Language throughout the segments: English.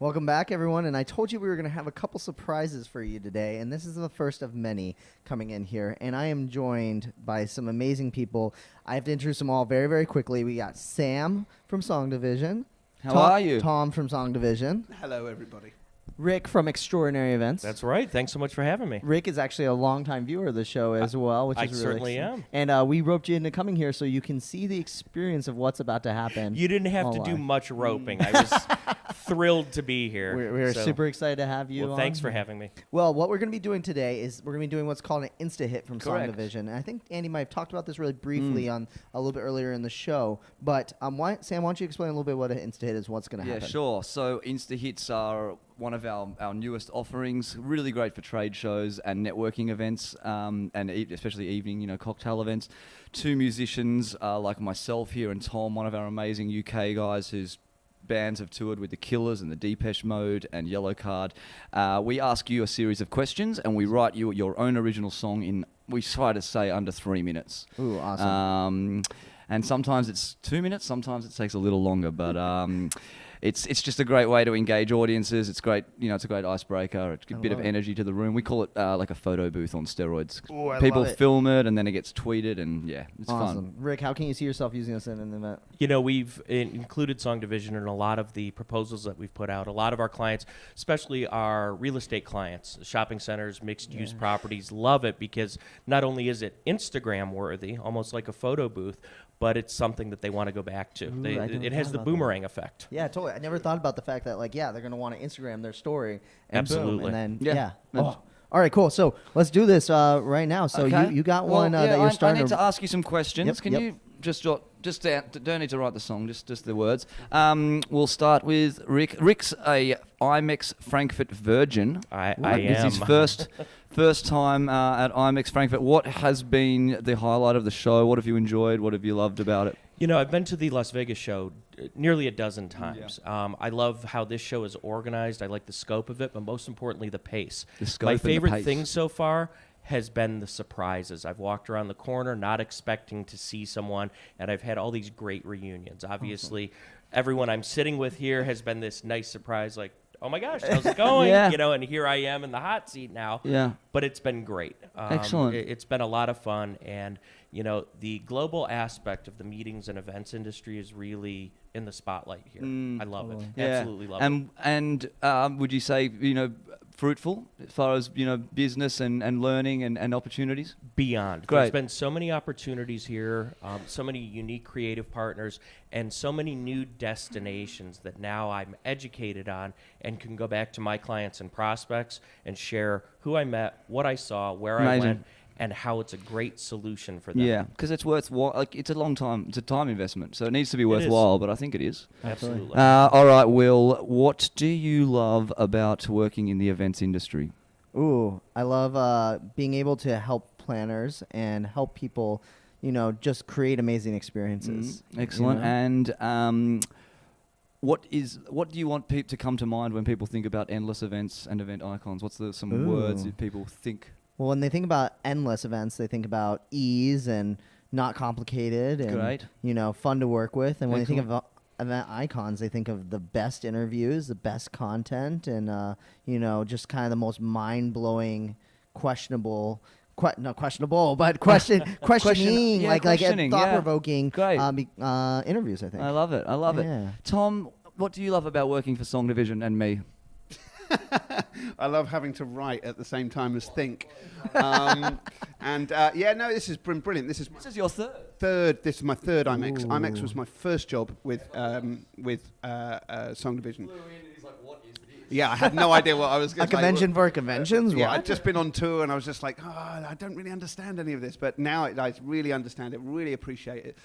Welcome back, everyone. And I told you we were going to have a couple surprises for you today, and this is the first of many coming in here. And I am joined by some amazing people. I have to introduce them all very, very quickly. We got Sam from SongDivision. How are you? Tom from SongDivision. Hello, everybody. Rick from Extraordinary Events. That's right. Thanks so much for having me. Rick is actually a longtime viewer of the show as well, which I is really certainly exciting. am. And we roped you into coming here so you can see the experience of what's about to happen. You didn't have to do much roping. I was thrilled to be here. We're super excited to have you Well, on. thanks for having me. Well, what we're going to be doing today is we're going to be doing what's called an InstaHit from Correct. SongDivision. And I think Andy might have talked about this really briefly on a little bit earlier in the show. But Sam, why don't you explain a little bit what an InstaHit is, what's going to happen? Yeah, sure. So InstaHits are one of our newest offerings, really great for trade shows and networking events, and especially evening, cocktail events. Two musicians like myself here and Tom, one of our amazing UK guys whose bands have toured with the Killers and the Depeche Mode and Yellow Card. We ask you a series of questions and we write you your own original song in, we try to say, under 3 minutes. Ooh, awesome. And sometimes it's 2 minutes, sometimes it takes a little longer, but it's just a great way to engage audiences. It's great, it's a great icebreaker. It's a bit of energy to the room. We call it like a photo booth on steroids. Ooh, I People love it. film it and then it gets tweeted and it's Awesome. fun. Rick, how can you see yourself using this in an event? We've included SongDivision in a lot of the proposals that we've put out. A lot of our clients, especially our real estate clients, shopping centers, mixed-use properties, love it because not only is it Instagram-worthy, almost like a photo booth, but it's something that they want to go back to. Ooh, It has the boomerang effect. Yeah, totally. I never thought about the fact that, they're going to want to Instagram their story. And Absolutely. Boom, and then, Yeah. Oh. All right, cool. So let's do this right now. So Okay. you got Well, one that you're I starting need to ask you some questions. Yep, Can yep. you don't need to write the song, just the words. We'll start with Rick. Rick's a IMEX Frankfurt virgin. I This am. is his first time at IMEX Frankfurt. What has been the highlight of the show? What have you enjoyed? What have you loved about it? I've been to the Las Vegas show nearly a dozen times. I love how this show is organized. I like the scope of it, but most importantly, the pace. The scope My and the favorite pace. thing so far has been the surprises. I've walked around the corner not expecting to see someone, and I've had all these great reunions. Obviously, everyone I'm sitting with here has been this nice surprise, like, oh my gosh, how's it going? Yeah. And here I am in the hot seat now. Yeah. But it's been great. Excellent. It's been a lot of fun, and the global aspect of the meetings and events industry is really in the spotlight here. I love it. Absolutely love it. And would you say, fruitful as far as, business and learning and opportunities? Beyond. Great. There's been so many opportunities here, so many unique creative partners, and so many new destinations that now I'm educated on and can go back to my clients and prospects and share who I met, what I saw, where Amazing. I went, and how it's a great solution for them. Yeah, because it's worthwhile. It's a long time. It's a time investment, so it needs to be worthwhile. But I think it is. Absolutely. All right, Will. What do you love about working in the events industry? Ooh, I love being able to help planners and help people, just create amazing experiences. Excellent. And what do you want people to come to mind when people think about endless events and event icons? What's some words that people think? Well, when they think about endless events, they think about ease and not complicated and Great. Fun to work with. And when they think Excellent. of event icons, they think of the best interviews, the best content, and just kind of the most mind-blowing, questionable, not questionable, but questioning, questioning, like yeah. thought-provoking Great. interviews. I think. I love it. I love Yeah. it. Tom, what do you love about working for SongDivision and me? I love having to write at the same time as think. This has been brilliant. This is your third. This is my third IMEX. Ooh. IMEX was my first job with SongDivision. Yeah, I had no idea what I was going A convention for conventions. Yeah, What? I'd just been on tour and I was just like, I don't really understand any of this. But now I really understand it, really appreciate it.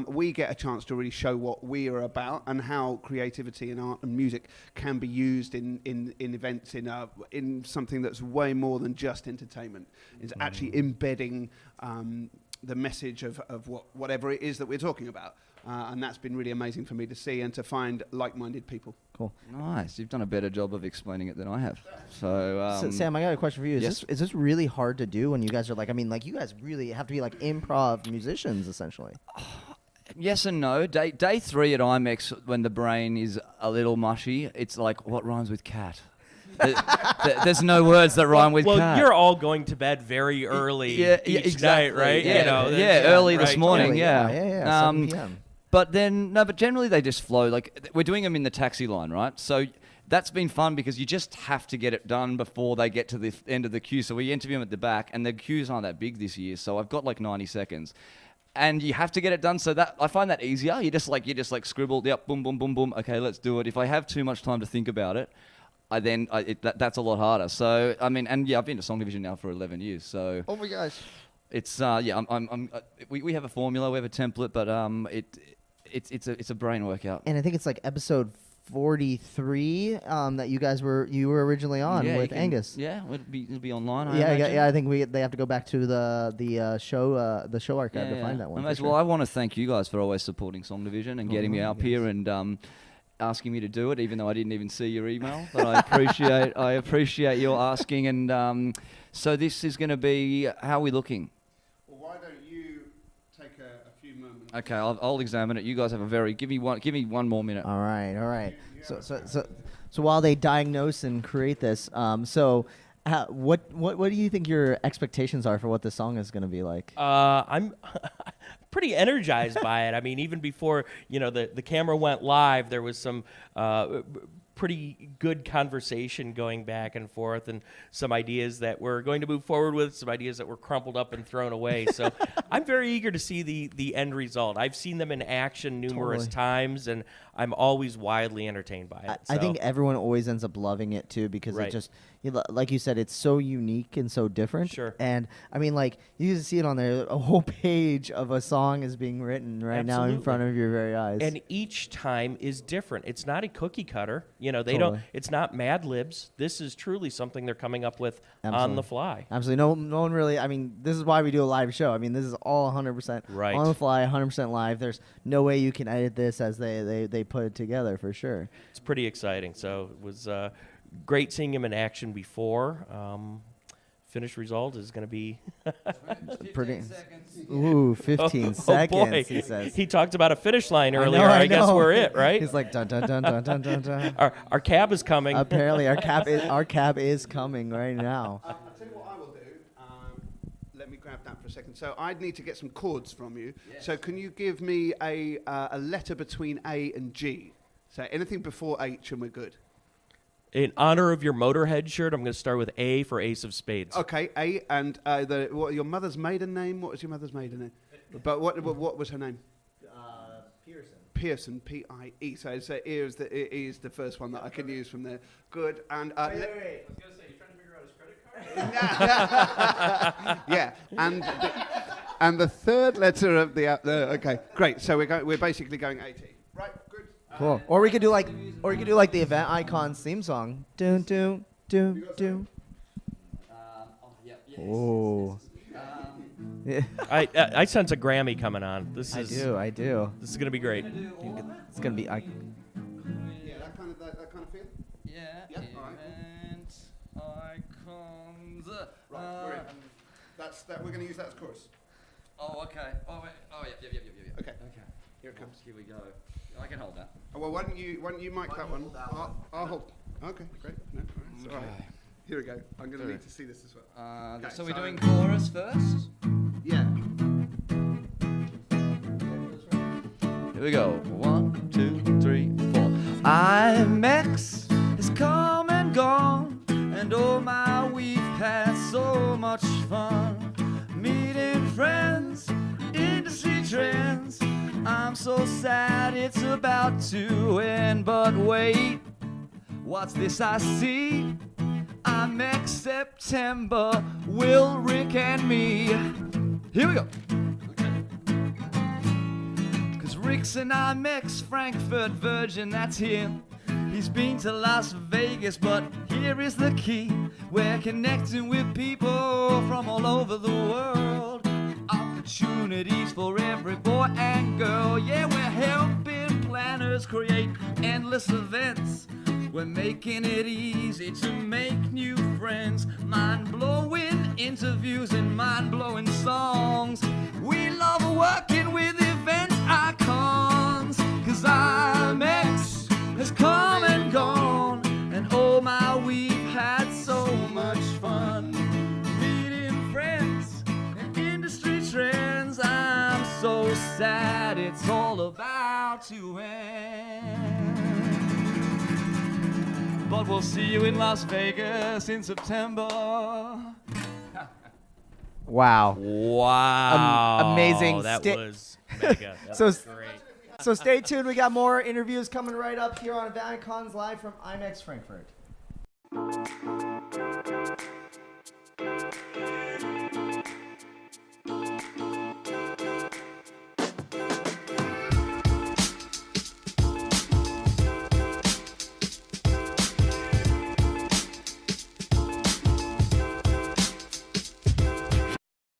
We get a chance to really show what we are about and how creativity and art and music can be used in events, in something that's way more than just entertainment. It's actually embedding the message of whatever it is that we're talking about. And that's been really amazing for me to see and to find like-minded people. Cool. Nice. You've done a better job of explaining it than I have. So, Sam, I got a question for you. yes. Is this really hard to do when you guys are you guys really have to be like improv musicians, essentially? Yes and no. Day 3 at IMEX, when the brain is a little mushy, it's like, what rhymes with cat? There's no words that rhyme with cat. Well, you're all going to bed very early each exactly. night, right? Yeah, early this morning, Early, yeah. 7 p.m. But then, no, but generally they just flow. Like, we're doing them in the taxi line, right? So that's been fun because you just have to get it done before they get to the end of the queue. So we interview them at the back, and the queues aren't that big this year, so I've got like 90 seconds. And you have to get it done, so that I find that easier. You just like scribble, yep, boom, boom, boom, boom. Okay, let's do it. If I have too much time to think about it, that's a lot harder. So I mean, and yeah, I've been to SongDivision now for 11 years. So Oh my gosh. it's we have a formula, we have a template, but it's a brain workout. And I think it's like episode 43 that you were originally on with Angus. Yeah, it'll be online. I think they have to go back to the show archive to find that one. Well, I want to thank you guys for always supporting SongDivision and getting me up here and asking me to do it, even though I didn't even see your email. But I appreciate your asking. And so this is going to be, how are we looking? Well, why don't you take a few moments? Okay, I'll examine it. You guys have give me one more minute. All right. So while they diagnose and create this, what do you think your expectations are for what this song is going to be like? I'm pretty energized by it. I mean, even before the camera went live, there was some pretty good conversation going back and forth, and some ideas that we're going to move forward with, some ideas that were crumpled up and thrown away. So I'm very eager to see the end result. I've seen them in action numerous times, and I'm always wildly entertained by it. I think everyone always ends up loving it too, because it just, like you said, it's so unique and so different. Sure. And I mean, like, you can see it on there. A whole page of a song is being written right now in front of your very eyes. And each time is different. It's not a cookie cutter. They don't. It's not Mad Libs. This is truly something they're coming up with on the fly. Absolutely. No one really. I mean, this is why we do a live show. I mean, this is all 100% on the fly, 100% live. There's no way you can edit this as they put it together, for sure. It's pretty exciting. So it was great seeing him in action before. Finished result is going to be pretty. Ooh, 15 seconds. Boy. He says. He talked about a finish line earlier. I guess we're it, right? He's like dun dun dun dun dun dun dun. Our cab is coming. Apparently, our cab is coming right now. I'll tell you what I will do. Let me grab that for a second. So I'd need to get some chords from you. Yes. So can you give me a letter between A and G? So anything before H and we're good. In honor of your Motorhead shirt, I'm going to start with A for Ace of Spades. Okay, A, and your mother's maiden name? What was your mother's maiden name? But what was her name? Pearson. Pearson, P-I-E. So E is the first one that I can use from there. Good. And wait. I was going to say, you're trying to figure out his credit card? Yeah, and the third letter of the okay, great. So we're basically going AT. Right, good. Cool. Or we could do like the Event Icons theme song. Doom doom doom doom. Oh. I sense a Grammy coming on. I do. This is going to be great. It's gonna be. Yeah, that kind of feel. Yeah. Yeah. All right. Icons. Right. We're in. We're going to use that as chorus. Oh, okay. Oh, wait. Oh, yeah. Okay. Here it comes. Here we go. I can hold that. Oh, well, why don't you mic that one? I'll hold. Okay, great. No, all right. Here we go. I'm going to need to see this as well. Okay, so we're doing chorus first? Yeah. Here we go. 1, 2, 3, 4. IMEX has come and gone, and oh my, we've had so much fun. Meeting friends, industry trends. I'm so sad it's about to end, but wait, what's this I see? IMEX September, Will, Rick, and me. Here we go. Cause Rick's an IMEX Frankfurt Virgin, that's him. He's been to Las Vegas, but here is the key. We're connecting with people from all over the world. Opportunities for every boy and girl. Yeah, we're helping planners create endless events. We're making it easy to make new friends. Mind-blowing interviews and mind-blowing songs. We love working with events icons, 'cause IMEX has come and gone, and oh my, we've had so much fun meeting friends and industry trends. I'm so sad it's all about to end, but we'll see you in Las Vegas in September. Wow. Wow. Amazing. That was mega. That So- was great. So stay tuned. We got more interviews coming right up here on ValleyCons Live from IMEX Frankfurt.